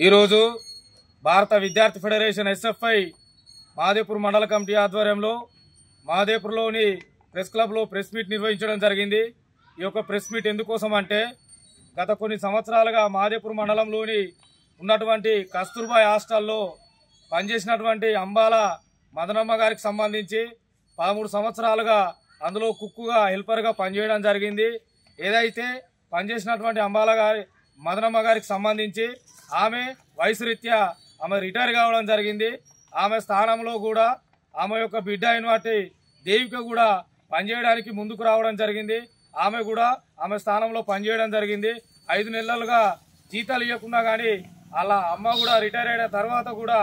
ఈరోజు భారత విద్యార్థి ఫెడరేషన్ ఎస్ఎఫ్ఐ మహదేవ్పూర్ మండల కమిటీ ఆధ్వర్యంలో మహదేవ్పూర్లోని ప్రెస్ క్లబ్లో ప్రెస్ మీట్ నిర్వహించడం జరిగింది. ఈ యొక్క ప్రెస్ మీట్ ఎందుకోసం అంటే గత కొన్ని సంవత్సరాలుగా మహదేవ్పూర్ మండలంలోని ఉన్నటువంటి కస్తూర్బా హాస్టల్లో పనిచేసినటువంటి అంబాల మదనమ్మ గారికి సంబంధించి 13 సంవత్సరాలుగా అందులో కుక్కుగా హెల్పర్గా పనిచేయడం జరిగింది. ఏదైతే పనిచేసినటువంటి అంబాల గారి మదనమ్మ గారికి సంబంధించి ఆమె వయసు రీత్యా ఆమె రిటైర్ కావడం జరిగింది. ఆమె స్థానంలో కూడా ఆమె యొక్క బిడ్డ అయినటువంటి దేవిక కూడా పనిచేయడానికి ముందుకు రావడం జరిగింది. ఆమె కూడా ఆమె స్థానంలో పనిచేయడం జరిగింది. 5 నెలలుగా జీతాలు ఇవ్వకుండా కానీ వాళ్ళ అమ్మ కూడా రిటైర్ అయిన తర్వాత కూడా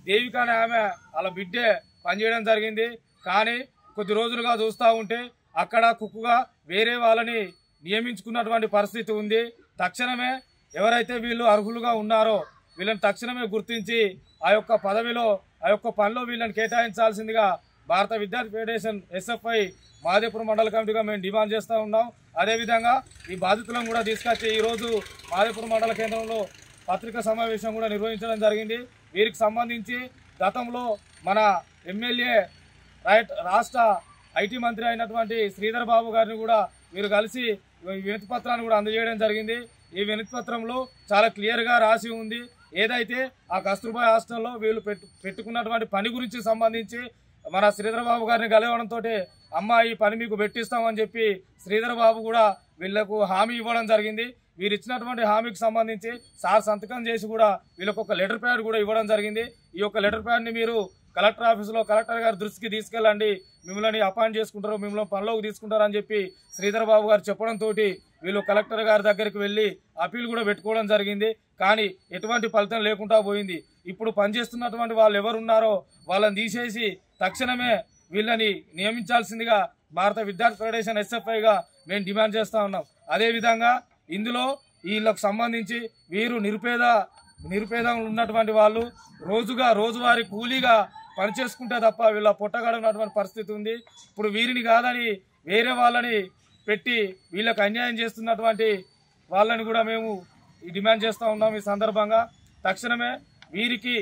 దేవిక అనే ఆమె వాళ్ళ బిడ్డే పనిచేయడం జరిగింది. కానీ కొద్ది రోజులుగా చూస్తూ ఉంటే అక్కడ కుక్కుగా వేరే వాళ్ళని నియమించుకున్నటువంటి పరిస్థితి ఉంది. తక్షణమే ఎవరైతే వీళ్ళు అర్హులుగా ఉన్నారో వీళ్ళని తక్షణమే గుర్తించి ఆ యొక్క పదవిలో ఆ యొక్క పనిలో వీళ్ళని కేటాయించాల్సిందిగా భారత విద్యార్థి ఫెడరేషన్ ఎస్ఎఫ్ఐ మహదేవ్పూర్ మండల కమిటీగా మేము డిమాండ్ చేస్తూ ఉన్నాం. అదేవిధంగా ఈ బాధితులను కూడా తీసుకొచ్చి ఈరోజు మహదేవ్పూర్ మండల కేంద్రంలో పత్రికా సమావేశం కూడా నిర్వహించడం జరిగింది. వీరికి సంబంధించి గతంలో మన ఎమ్మెల్యే రాష్ట్ర ఐటీ మంత్రి అయినటువంటి శ్రీధర్ బాబు గారిని కూడా వీరు కలిసి వినతి పత్రాన్ని కూడా అందజేయడం జరిగింది. ఈ వినతి పత్రంలో చాలా క్లియర్గా రాసి ఉంది. ఏదైతే ఆ కస్తూర్బా హాస్టల్లో వీళ్ళు పెట్టుకున్నటువంటి పని గురించి సంబంధించి మన శ్రీధర్ బాబు గారిని కలవడంతో అమ్మ ఈ పని మీకు పెట్టిస్తామని చెప్పి శ్రీధర్ బాబు కూడా వీళ్లకు హామీ ఇవ్వడం జరిగింది. వీరు ఇచ్చినటువంటి హామీకి సంబంధించి సార్ సంతకం చేసి కూడా వీళ్ళకు ఒక లెటర్ ప్యాడ్ కూడా ఇవ్వడం జరిగింది. ఈ యొక్క లెటర్ ప్యాడ్ని మీరు కలెక్టర్ ఆఫీసులో కలెక్టర్ గారి దృష్టికి తీసుకెళ్ళండి, మిమ్మల్ని అపాయింట్ చేసుకుంటారు, మిమ్మల్ని పనిలోకి తీసుకుంటారని చెప్పి శ్రీధర్ బాబు గారు చెప్పడంతో వీళ్ళు కలెక్టర్ గారి దగ్గరికి వెళ్ళి అప్పీల్ కూడా పెట్టుకోవడం జరిగింది. కానీ ఎటువంటి ఫలితం లేకుండా పోయింది. ఇప్పుడు పనిచేస్తున్నటువంటి వాళ్ళు ఎవరున్నారో వాళ్ళని తీసేసి తక్షణమే వీళ్ళని నియమించాల్సిందిగా భారత విద్యార్థి ఫెడరేషన్ ఎస్ఎఫ్ఐగా మేము డిమాండ్ చేస్తూ ఉన్నాం. అదేవిధంగా ఇందులో వీళ్ళకు సంబంధించి వీరు నిరుపేదలు ఉన్నటువంటి వాళ్ళు రోజువారీ కూలీగా పనిచేసుకుంటే తప్ప వీళ్ళ పొట్టగడనటువంటి పరిస్థితి ఉంది. ఇప్పుడు వీరిని కాదని వేరే వాళ్ళని పెట్టి వీళ్ళకి అన్యాయం చేస్తున్నటువంటి వాళ్ళని కూడా మేము డిమాండ్ చేస్తూ ఉన్నాం. ఈ సందర్భంగా తక్షణమే వీరికి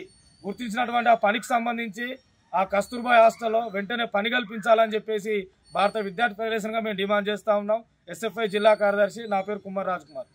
గుర్తించినటువంటి ఆ పనికి సంబంధించి ఆ కస్తూర్బా హాస్టల్లో వెంటనే పని కల్పించాలని చెప్పేసి భారత విద్యార్థి ఫెడరేషన్గా మేము డిమాండ్ చేస్తూ ఉన్నాం. ఎస్ఎఫ్ఐ జిల్లా కార్యదర్శి, నా పేరు కుమార్ రాజ్ కుమార్.